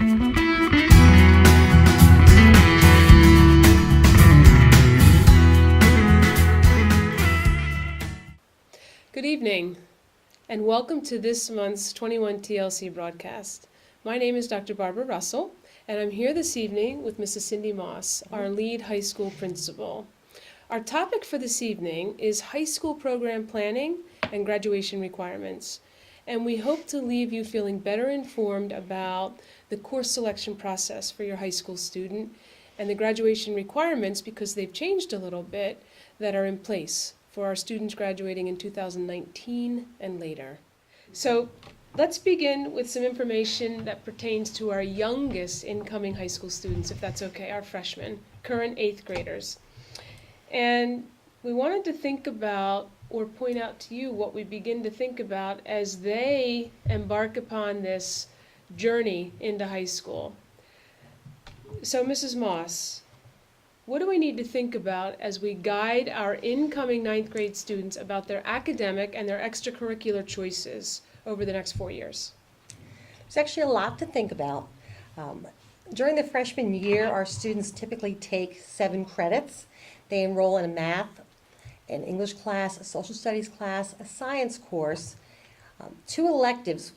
Good evening, and welcome to this month's 21 TLC broadcast. My name is Dr. Barbara Russell, and I'm here this evening with Mrs. Cyndi Moss, our lead high school principal. Our topic for this evening is high school program planning and graduation requirements. And we hope to leave you feeling better informed about the course selection process for your high school student and the graduation requirements, because they've changed a little bit, that are in place for our students graduating in 2019 and later. So let's begin with some information that pertains to our youngest incoming high school students, if that's okay, our freshmen, current 8th graders. And we wanted to think about, or point out to you, what we begin to think about as they embark upon this journey into high school. So Mrs. Moss, what do we need to think about as we guide our incoming 9th grade students about their academic and their extracurricular choices over the next 4 years? There's actually a lot to think about. During the freshman year, our students typically take 7 credits. They enroll in a math, an English class, a social studies class, a science course, 2 electives.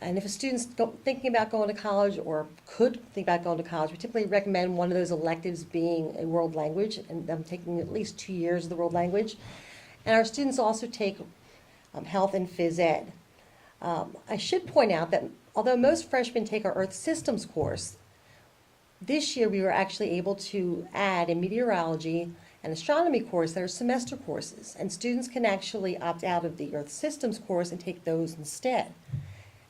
And if a student's thinking about going to college or could think about going to college, we typically recommend one of those electives being a world language, and them taking at least 2 years of the world language. And our students also take health and phys ed. I should point out that although most freshmen take our Earth Systems course, this year we were actually able to add a meteorology and astronomy course that are semester courses, and students can actually opt out of the Earth Systems course and take those instead.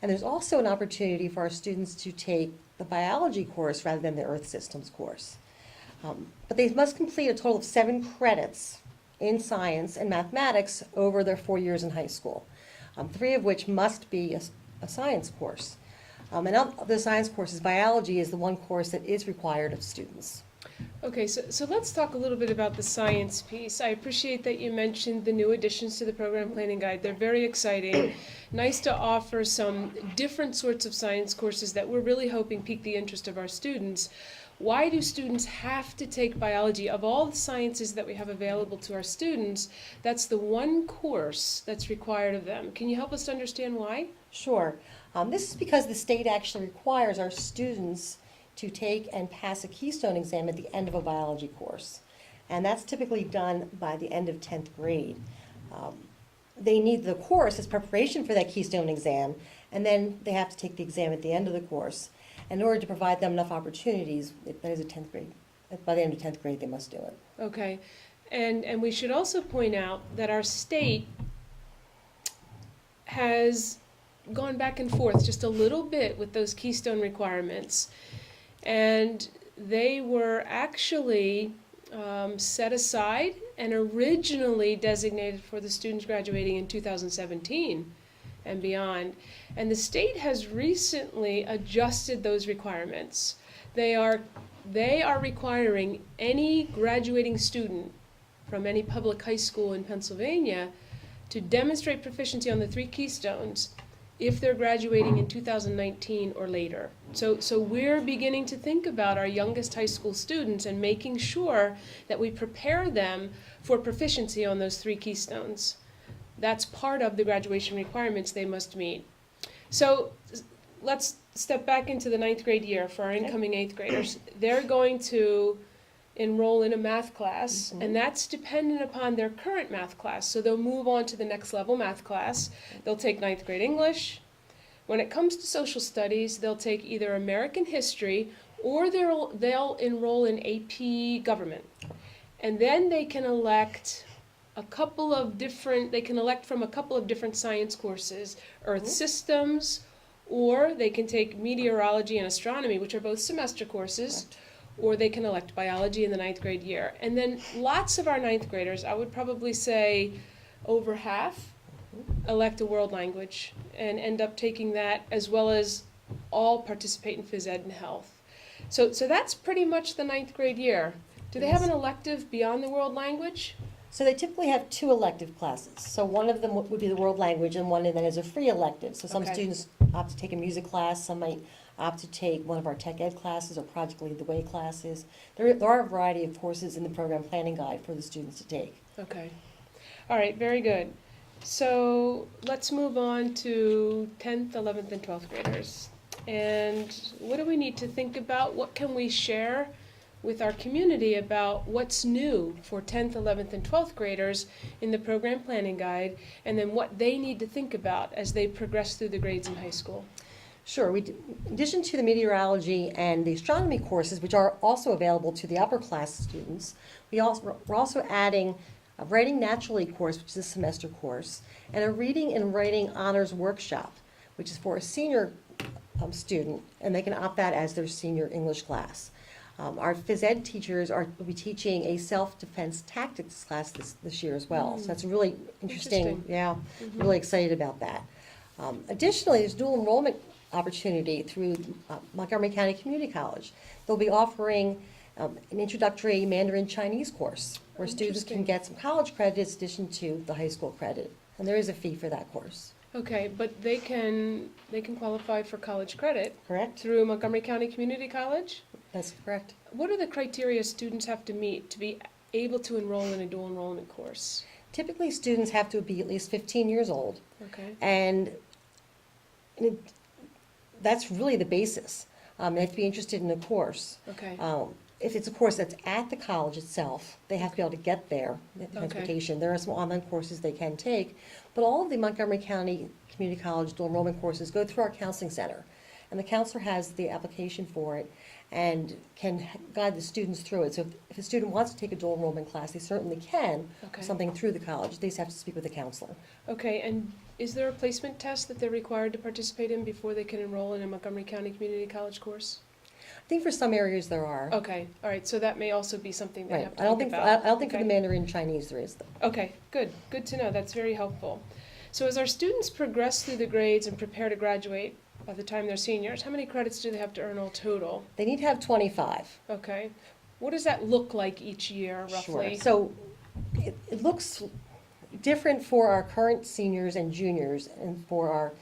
And there's also an opportunity for our students to take the biology course rather than the Earth Systems course. But they must complete a total of 7 credits in science and mathematics over their 4 years in high school, 3 of which must be a science course. And of the science courses, biology is the one course that is required of students. Okay, so let's talk a little bit about the science piece. I appreciate that you mentioned the new additions to the program planning guide. They're very exciting. Nice to offer some different sorts of science courses that we're really hoping pique the interest of our students. Why do students have to take biology? Of all the sciences that we have available to our students, that's the one course that's required of them. Can you help us to understand why? Sure. This is because the state actually requires our students to take and pass a Keystone exam at the end of a biology course. And that's typically done by the end of 10th grade. They need the course as preparation for that Keystone exam, and then they have to take the exam at the end of the course. In order to provide them enough opportunities, that is a 10th grade. By the end of 10th grade, they must do it. Okay. And we should also point out that our state has gone back and forth just a little bit with those Keystone requirements. And they were actually set aside and originally designated for the students graduating in 2017 and beyond. And the state has recently adjusted those requirements. They are requiring any graduating student from any public high school in Pennsylvania to demonstrate proficiency on the 3 Keystones if they're graduating in 2019 or later. So we're beginning to think about our youngest high school students and making sure that we prepare them for proficiency on those 3 Keystones. That's part of the graduation requirements they must meet. So let's step back into the 9th grade year for our incoming 8th graders. They're going to enroll in a math class, and that's dependent upon their current math class. So they'll move on to the next level math class. They'll take 9th grade English. When it comes to social studies, they'll take either American history or they'll enroll in AP government. And then they can elect from a couple of different science courses, Earth Systems, or they can take meteorology and astronomy, which are both semester courses. Or they can elect biology in the 9th grade year. And then lots of our 9th graders, I would probably say over half, elect a world language and end up taking that, as well as all participate in phys ed and health. So that's pretty much the 9th grade year. Do they have an elective beyond the world language? So they typically have 2 elective classes. So one of them would be the world language, and one of them is a free elective. So some students opt to take a music class, some might opt to take one of our tech ed classes or Project Lead the Way classes. There are a variety of courses in the program planning guide for the students to take. Okay. All right, very good. So let's move on to 10th, 11th, and 12th graders. And what do we need to think about? What can we share with our community about what's new for 10th, 11th, and 12th graders in the program planning guide, and then what they need to think about as they progress through the grades in high school? Sure. In addition to the meteorology and the astronomy courses, which are also available to the upper class students, we're also adding a Writing Naturally course, which is a semester course, and a Reading and Writing Honors Workshop, which is for a senior student, and they can opt that as their senior English class. Our phys ed teachers will be teaching a self-defense tactics class this year as well. So that's really interesting. Yeah, really excited about that. Additionally, there's dual enrollment opportunity through Montgomery County Community College. They'll be offering an introductory Mandarin Chinese course where students can get some college credits in addition to the high school credit. And there is a fee for that course. Okay, but they can qualify for college credit. Correct? Through Montgomery County Community College? That's correct. What are the criteria students have to meet to be able to enroll in a dual enrollment course? Typically, students have to be at least 15 years old. Okay. And that's really the basis. They have to be interested in the course. Okay. If it's a course that's at the college itself, they have to be able to get there, the transportation. There are some online courses they can take, but all of the Montgomery County Community College dual enrollment courses go through our counseling center. And the counselor has the application for it and can guide the students through it. So if a student wants to take a dual enrollment class, they certainly can, Okay. something through the college. They just have to speak with the counselor. Okay, and is there a placement test that they're required to participate in before they can enroll in a Montgomery County Community College course? I think for some areas there are. Okay, all right, so that may also be something they Right. have to I don't think think about. I don't think for Okay. the Mandarin Chinese there is though. Okay, good to know, that's very helpful. So as our students progress through the grades and prepare to graduate by the time they're seniors, how many credits do they have to earn all total? They need to have 25. Okay, what does that look like each year roughly? Sure. So it looks different for our current seniors and juniors, and for our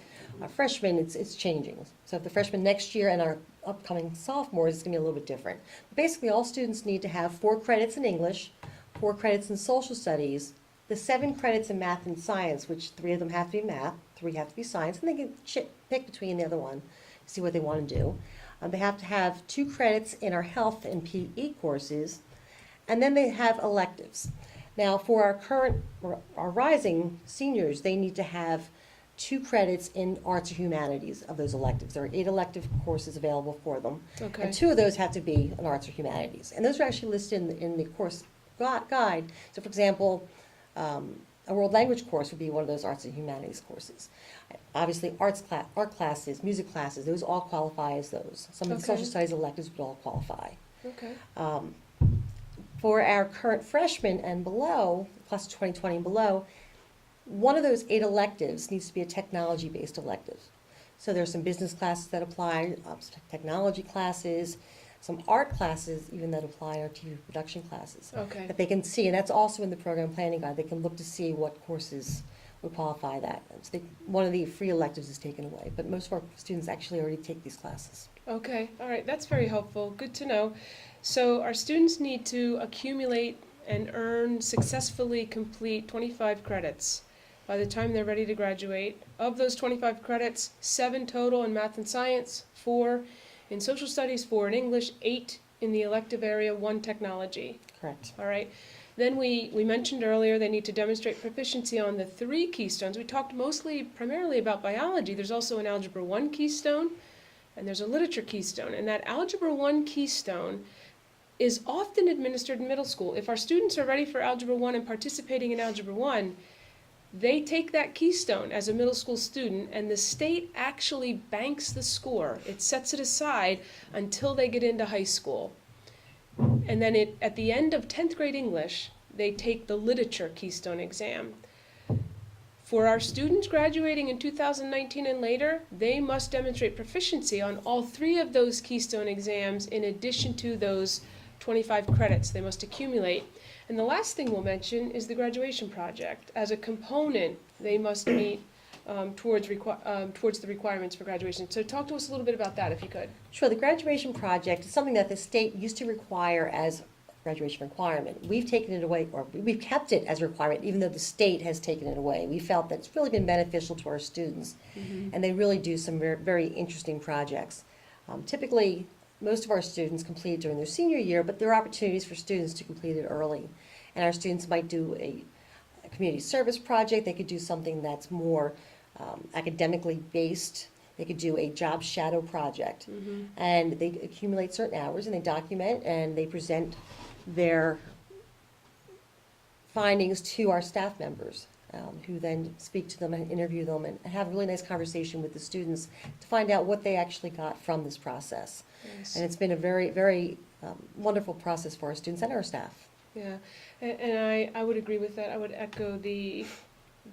freshmen, it's changing. So if the freshmen next year and our upcoming sophomores, it's going to be a little bit different. Basically, all students need to have 4 credits in English, 4 credits in social studies, the 7 credits in math and science, which 3 of them have to be math, 3 have to be science, and they can pick between the other one, see what they want to do. They have to have 2 credits in our health and PE courses, and then they have electives. Now, for our rising seniors, they need to have 2 credits in arts or humanities of those electives. There are 8 elective courses available for them. Okay. And 2 of those have to be in arts or humanities. And those are actually listed in the course guide. So for example, a world language course would be one of those arts and humanities courses. Obviously, art classes, music classes, those all qualify as those. Some of the Okay. social studies electives would all qualify. Okay, For our current freshmen and below, class of 2020 and below, one of those 8 electives needs to be a technology-based elective. So there's some business classes that apply, some technology classes, some art classes even that apply, our TV production classes. okay, That they can see, and that's also in the program planning guide. They can look to see what courses would qualify that. So one of the free electives is taken away, but most of our students actually already take these classes. okay, all right, that's very helpful, good to know. So our students need to accumulate and successfully complete 25 credits by the time they're ready to graduate. Of those 25 credits, 7 total in math and science, 4 in social studies, 4 in English, 8 in the elective area, 1 technology. Correct. All right. Then we mentioned earlier they need to demonstrate proficiency on the 3 keystones. We talked primarily about biology. There's also an Algebra 1 keystone, and there's a literature keystone. And that Algebra 1 keystone is often administered in middle school. If our students are ready for Algebra 1 and participating in Algebra 1, they take that keystone as a middle school student, and the state actually banks the score. It sets it aside until they get into high school. And then at the end of 10th grade English, they take the literature keystone exam. For our students graduating in 2019 and later, they must demonstrate proficiency on all 3 of those keystone exams in addition to those 25 credits they must accumulate. And the last thing we'll mention is the graduation project. As a component, they must meet towards the requirements for graduation. So talk to us a little bit about that, if you could. Sure, the graduation project is something that the state used to require as a graduation requirement. We've taken it away, or we've kept it as a requirement, even though the state has taken it away. We felt that it's really been beneficial to our students, and they really do some very, very interesting projects. Typically, most of our students complete it during their senior year, but there are opportunities for students to complete it early. And our students might do a community service project. They could do something that's more academically based. They could do a job shadow project. And they accumulate certain hours and they document and they present their findings to our staff members, who then speak to them and interview them and have a really nice conversation with the students to find out what they actually got from this process. Nice. And it's been a very, very wonderful process for our students and our staff. Yeah, and I would agree with that. I would echo the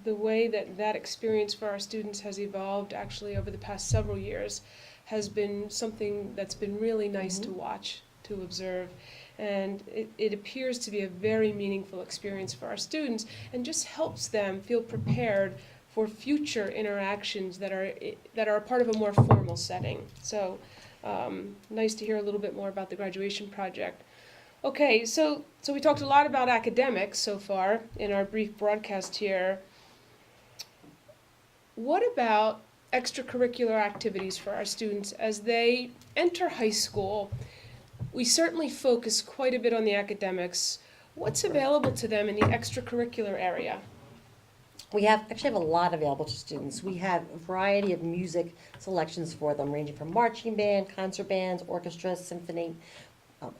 way that experience for our students has evolved actually over the past several years has been something that's been really nice to watch, to observe. And it appears to be a very meaningful experience for our students and just helps them feel prepared for future interactions that are a part of a more formal setting. So nice to hear a little bit more about the graduation project. Okay, so we talked a lot about academics so far in our brief broadcast here. What about extracurricular activities for our students as they enter high school? We certainly focus quite a bit on the academics. What's available to them in the extracurricular area? We actually have a lot available to students. We have a variety of music selections for them, ranging from marching band, concert bands, orchestras, symphony,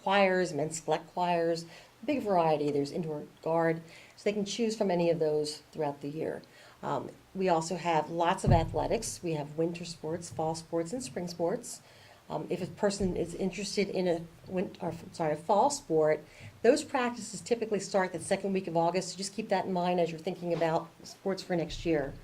choirs, men's select choirs, a big variety. There's indoor guard, so they can choose from any of those throughout the year. We also have lots of athletics. We have winter sports, fall sports, and spring sports. If a person is interested in a fall sport, those practices typically start the second week of August, so just keep that in mind as you're thinking about sports for next year.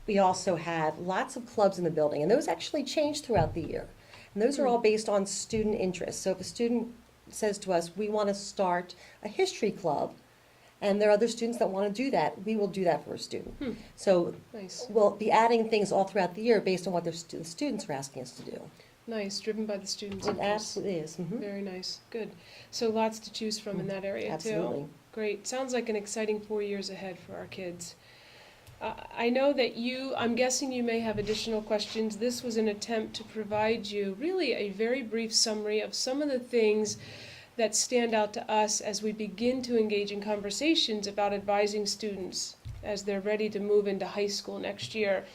We also have lots of clubs in the building, and those actually change throughout the year. And those are all based on student interest. So if a student says to us, we want to start a history club, and there are other students that want to do that, we will do that for a student. So Nice. we'll be adding things all throughout the year based on what the students are asking us to do. Nice, driven by the students' It interests. absolutely is. Very nice, good. So lots to choose from in that area too. Absolutely. Great, sounds like an exciting 4 years ahead for our kids. I know that I'm guessing you may have additional questions. This was an attempt to provide you really a very brief summary of some of the things that stand out to us as we begin to engage in conversations about advising students as they're ready to move into high school next year.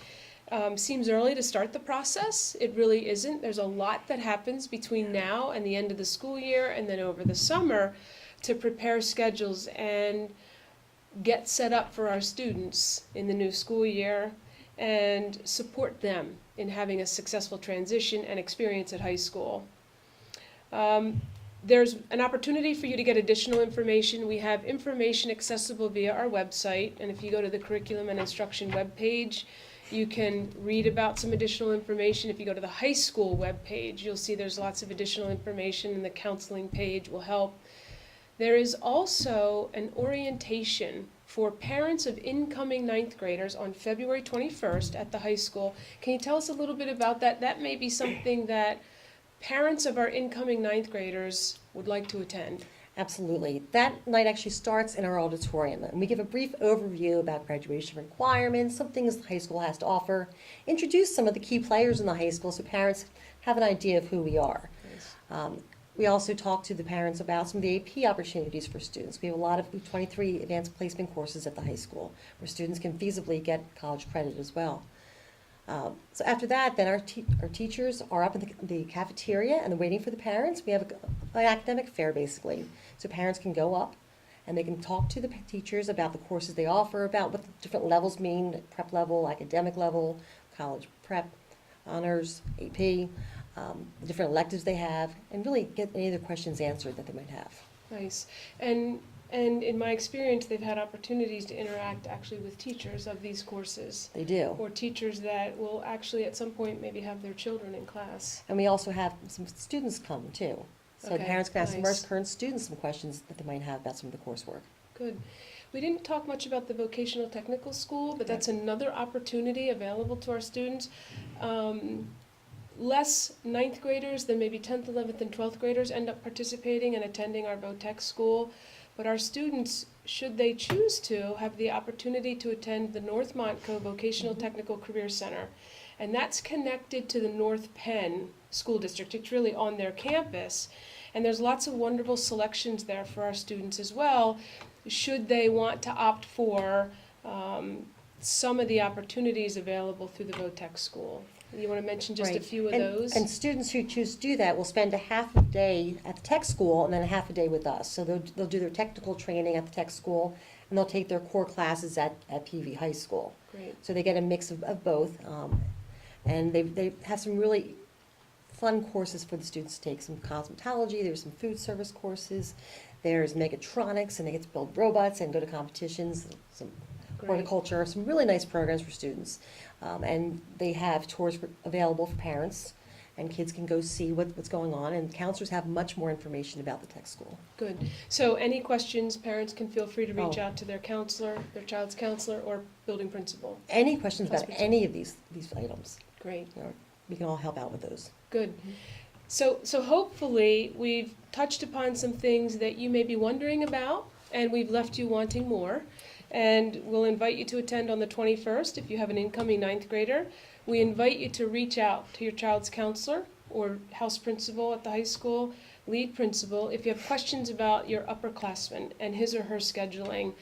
Seems early to start the process. It really isn't. There's a lot that happens between now and the end of the school year and then over the summer to prepare schedules and get set up for our students in the new school year and support them in having a successful transition and experience at high school. There's an opportunity for you to get additional information. We have information accessible via our website, and if you go to the Curriculum and Instruction webpage, you can read about some additional information. If you go to the high school webpage, you'll see there's lots of additional information, and the counseling page will help. There is also an orientation for parents of incoming ninth graders on February 21st at the high school. Can you tell us a little bit about that? That may be something that parents of our incoming ninth graders would like to attend. Absolutely. That night actually starts in our auditorium, and we give a brief overview about graduation requirements, some things the high school has to offer, introduce some of the key players in the high school so parents have an idea of who we are. Nice. We also talk to the parents about some of the AP opportunities for students. We have a lot of 23 advanced placement courses at the high school where students can feasibly get college credit as well. So after that, then our teachers are up in the cafeteria and they're waiting for the parents. We have an academic fair basically, so parents can go up and they can talk to the teachers about the courses they offer, about what the different levels mean, prep level, academic level, college prep, honors, AP, the different electives they have, and really get any of the questions answered that they might have. Nice. And in my experience, they've had opportunities to interact actually with teachers of these courses. They do. Or teachers that will actually at some point maybe have their children in class. And we also have some students come too. So Okay, parents can ask some of nice. our current students some questions that they might have about some of the coursework. Good. We didn't talk much about the vocational technical school, but that's another opportunity available to our students. Less ninth graders than maybe 10th, 11th, and 12th graders end up participating and attending our VOTEC school. But our students, should they choose to, have the opportunity to attend the North Montco Vocational Technical Career Center. And that's connected to the North Penn School District. It's really on their campus. And there's lots of wonderful selections there for our students as well, should they want to opt for some of the opportunities available through the VOTEC school. You want to mention just a Right. few of And- those? And students who choose to do that will spend a half a day at the tech school and then a half a day with us. So they'll do their technical training at the tech school, and they'll take their core classes at PV High School. Great. So they get a mix of both. And they have some really fun courses for the students to take. Some cosmetology, there's some food service courses, there's mechatronics, and they get to build robots and go to competitions, some Great. horticulture, some really nice programs for students. And they have tours available for parents, and kids can go see what's going on, and counselors have much more information about the tech school. Good. So any questions, parents can feel free to reach Oh. out to their counselor, their child's counselor, or building principal. Any questions about Hospital. any of these items, Great. we can all help out with those. Good. So hopefully we've touched upon some things that you may be wondering about, and we've left you wanting more. And we'll invite you to attend on the 21st if you have an incoming ninth grader. We invite you to reach out to your child's counselor or house principal at the high school, lead principal, if you have questions about your upperclassman and his or her scheduling.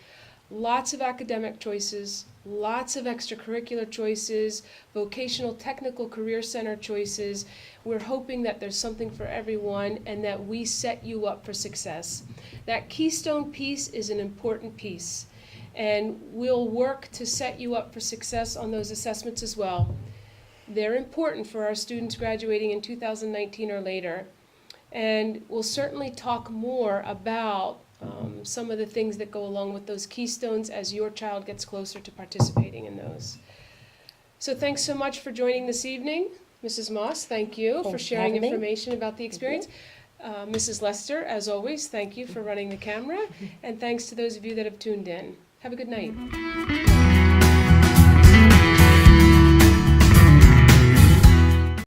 Lots of academic choices, lots of extracurricular choices, vocational technical career center choices. We're hoping that there's something for everyone and that we set you up for success. That keystone piece is an important piece, and we'll work to set you up for success on those assessments as well. They're important for our students graduating in 2019 or later, and we'll certainly talk more about some of the things that go along with those keystones as your child gets closer to participating in those. So thanks so much for joining this evening. Mrs. Moss, thank you for Thanks for sharing having me. information about the experience. Mrs. Lester, as always, thank you for running the camera, and thanks to those of you that have tuned in. Have a good night.